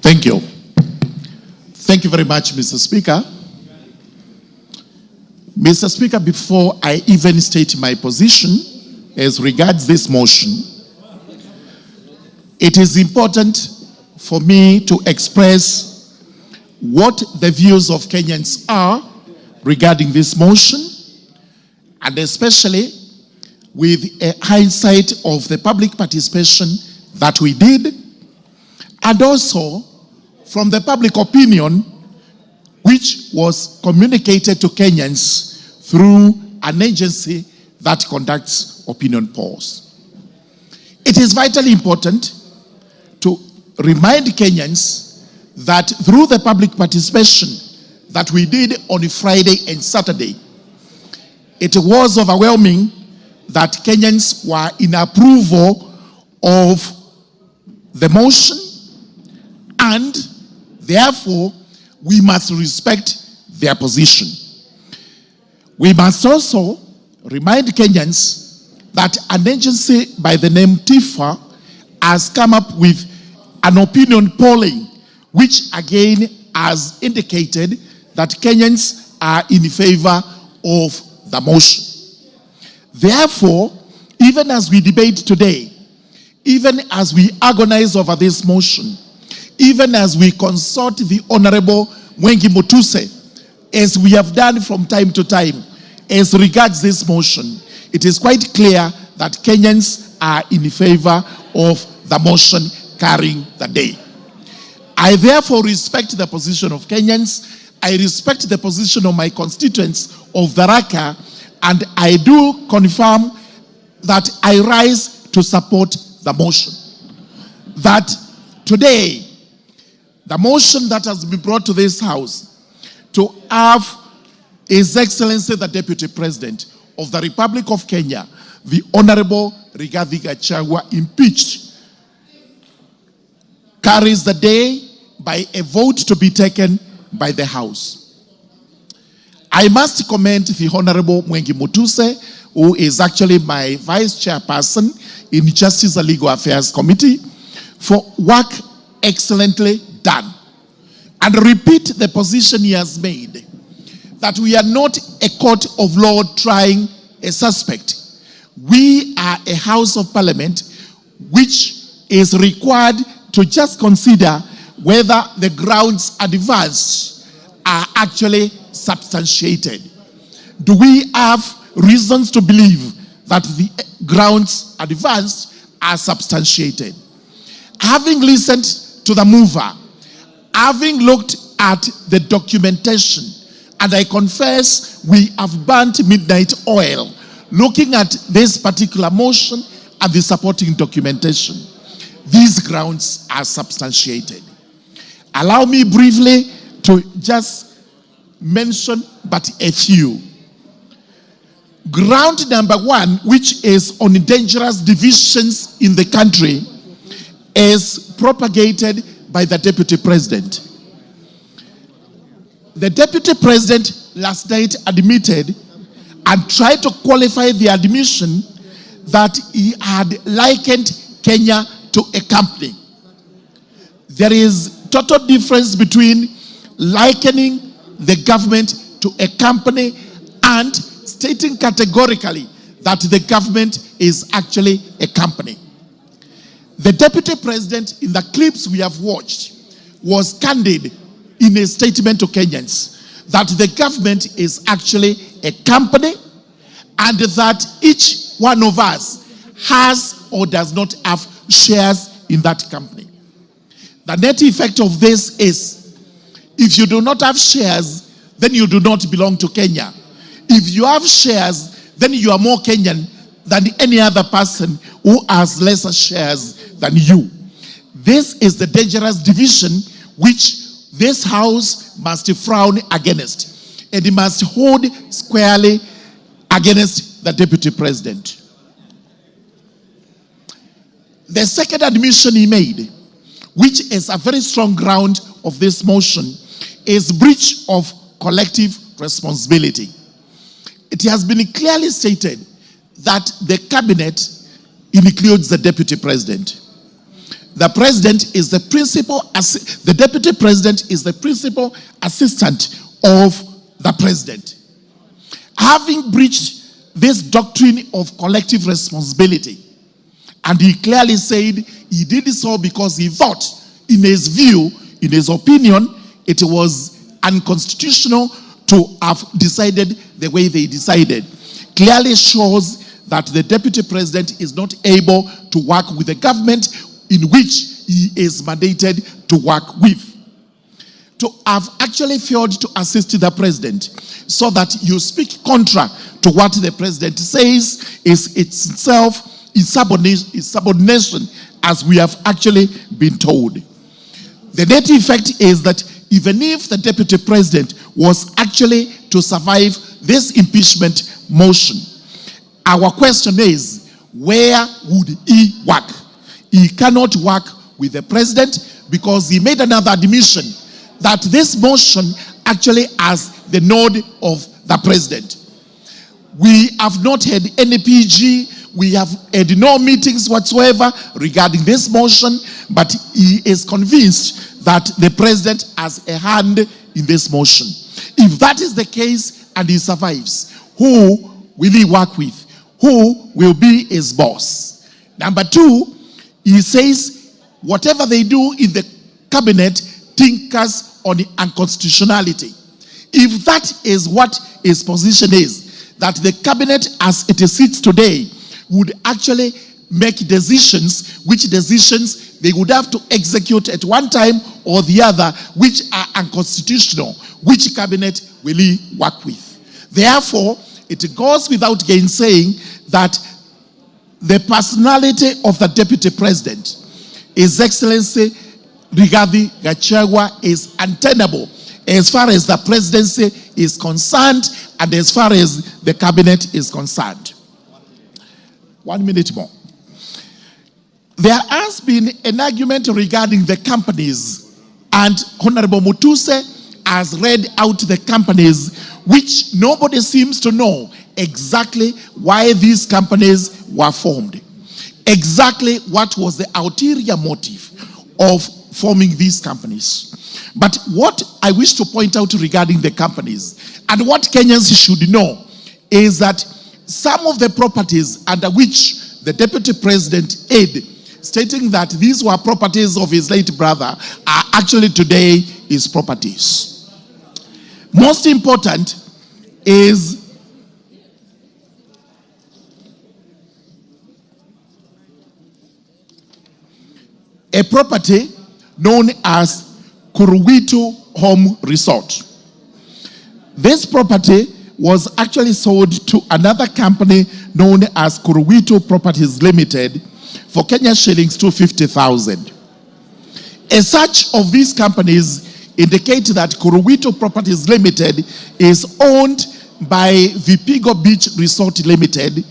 Thank you. Thank you very much, Mr. Speaker. Mr. Speaker, before I even state my position as regards this motion, it is important for me to express what the views of Kenyans are regarding this motion, and especially with a hindsight of the public participation that we did, and also from the public opinion which was communicated to Kenyans through an agency that conducts opinion polls. It is vitally important to remind Kenyans that through the public participation that we did on Friday and Saturday, it was overwhelming that Kenyans were in approval of the motion, and therefore we must respect their position. We must also remind Kenyans that an agency by the name TIFA has come up with an opinion polling, which again has indicated that Kenyans are in favor of the motion. Therefore, even as we debate today, even as we agonize over this motion, even as we consult the Honorable Mwengi Mutuse, as we have done from time to time, as regards this motion, it is quite clear that Kenyans are in favor of the motion carrying the day. I therefore respect the position of Kenyans. I respect the position of my constituents of Tharaka, and I do confirm that I rise to support the motion. That today, the motion that has been brought to this House to have His Excellency the Deputy President of the Republic of Kenya, the Honorable Rigathi Gachagua, impeached, carries the day by a vote to be taken by the House. I must commend the Honorable Mwengi Mutuse, who is actually my Vice Chairperson in Justice and Legal Affairs Committee, for work excellently done, and repeat the position he has made, that we are not a court of law trying a suspect. We are a House of Parliament which is required to just consider whether the grounds advanced are actually substantiated. Do we have reasons to believe that the grounds advanced are substantiated? Having listened to the mover, having looked at the documentation, and I confess we have burnt midnight oil looking at this particular motion and the supporting documentation, these grounds are substantiated. Allow me briefly to just mention but a few. Ground number one, which is on dangerous divisions in the country, is propagated by the Deputy President. The Deputy President last night admitted and tried to qualify the admission that he had likened Kenya to a company. There is total difference between likening the government to a company and stating categorically that the government is actually a company. The Deputy President, in the clips we have watched, was candid in a statement to Kenyans that the government is actually a company and that each one of us has or does not have shares in that company. The net effect of this is, if you do not have shares, then you do not belong to Kenya. If you have shares, then you are more Kenyan than any other person who has lesser shares than you. This is the dangerous division which this House must frown against, and it must hold squarely against the Deputy President. The second admission he made, which is a very strong ground of this motion, is breach of collective responsibility. It has been clearly stated that the cabinet includes the Deputy President. the president is the principal, the deputy president is the principal assistant of the president. Having breached this doctrine of collective responsibility, and he clearly said he did so because he thought, in his view, in his opinion, it was unconstitutional to have decided the way they decided, clearly shows that the deputy president is not able to work with the government in which he is mandated to work with. To have actually failed to assist the president so that you speak contra to what the president says is itself insubordination, as we have actually been told. The net effect is that even if the deputy president was actually to survive this impeachment motion, our question is, where would he work? He cannot work with the president because he made another admission that this motion actually has the nod of the president. We have not had any PG, we have had no meetings whatsoever regarding this motion, but he is convinced that the president has a hand in this motion. If that is the case and he survives, who will he work with? Who will be his boss? Number two, he says whatever they do in the cabinet tinkers on the unconstitutionality. If that is what his position is, that the cabinet as it sits today would actually make decisions, which decisions they would have to execute at one time or the other, which are unconstitutional, which cabinet will he work with? Therefore, it goes without gainsaying that the personality of the deputy president, His Excellency Rigathi Gachagua, is untenable as far as the presidency is concerned and as far as the cabinet is concerned. 1 minute more. There has been an argument regarding the companies, and Honorable Mutuse has read out the companies, which nobody seems to know exactly why these companies were formed. Exactly what was the ulterior motive of forming these companies. But what I wish to point out regarding the companies, and what Kenyans should know, is that some of the properties under which the deputy president aid, stating that these were properties of his late brother, are actually today his properties. Most important is a property known as Kuruwitu Home Resort. This property was actually sold to another company known as Kuruwitu Properties Limited for Kenya shillings 250,000. As such of these companies indicate that Kuruwitu Properties Limited is owned by Vipigo Beach Resort Limited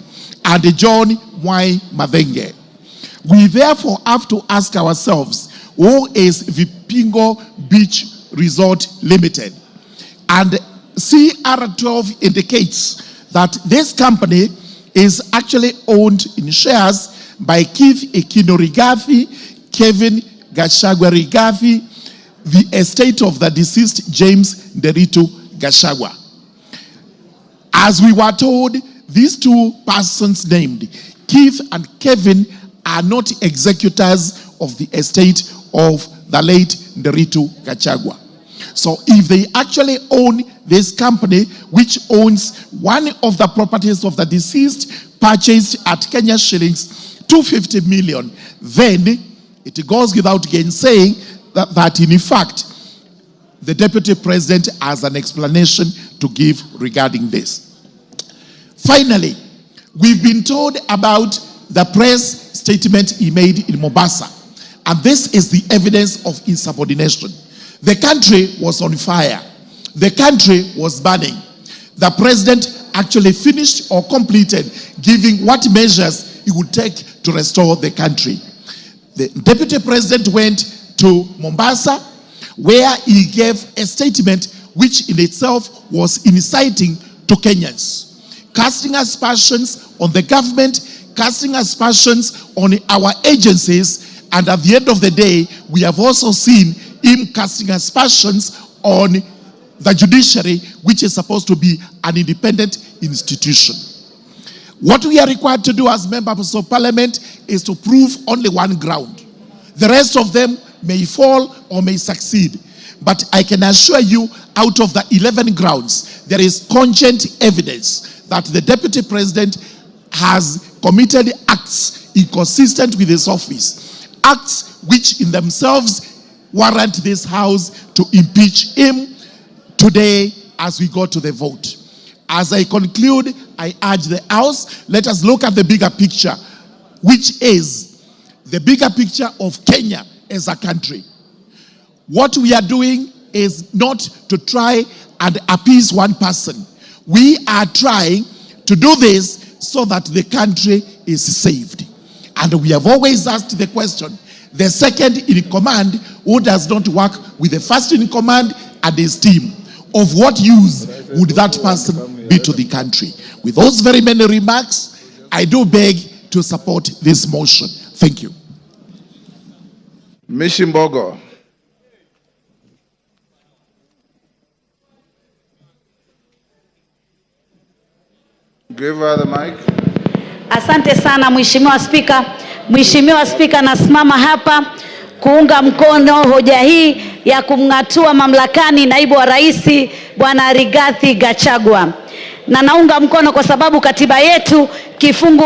and John Y. Madenge. We therefore have to ask ourselves, who is Vipigo Beach Resort Limited? And CR12 indicates that this company is actually owned in shares by Keith Ekino Rigathi, Kevin Gachagua Rigathi, the estate of the deceased James Nderitu Gachagua. As we were told, these two persons named, Keith and Kevin, are not executors of the estate of the late Nderitu Gachagua. So if they actually own this company, which owns one of the properties of the deceased, purchased at Kenya shillings 250 million, then it goes without gainsaying that in fact, the deputy president has an explanation to give regarding this. Finally, we've been told about the press statement he made in Mombasa. And this is the evidence of insubordination. The country was on fire. The country was burning. The president actually finished or completed giving what measures he would take to restore the country. The deputy president went to Mombasa, where he gave a statement which in itself was inciting to Kenyans, casting aspersions on the government, casting aspersions on our agencies, And at the end of the day, we have also seen him casting aspersions on the judiciary, which is supposed to be an independent institution. What we are required to do as members of parliament is to prove only one ground. The rest of them may fall or may succeed. But I can assure you, out of the 11 grounds, there is cogent evidence that the deputy president has committed acts inconsistent with his office, acts which in themselves warrant this house to impeach him today as we go to the vote. As I conclude, I urge the House, let us look at the bigger picture, which is the bigger picture of Kenya as a country. What we are doing is not to try and appease one person. We are trying to do this so that the country is saved. And we have always asked the question, the second in command who does not work with the first in command and his team, of what use would that person be to the country? With those very many remarks, I do beg to support this motion. Thank you. Mishimbogo. Give her the mic. Asante sana Mheshimiwa Spika. Mheshimiwa Spika, nasimama hapa kuunga mkono hoja hii ya kumng'atua mamlakani naibu wa rais Bwana Rigathi Gachagua. Na naunga mkono kwa sababu katiba yetu kifungu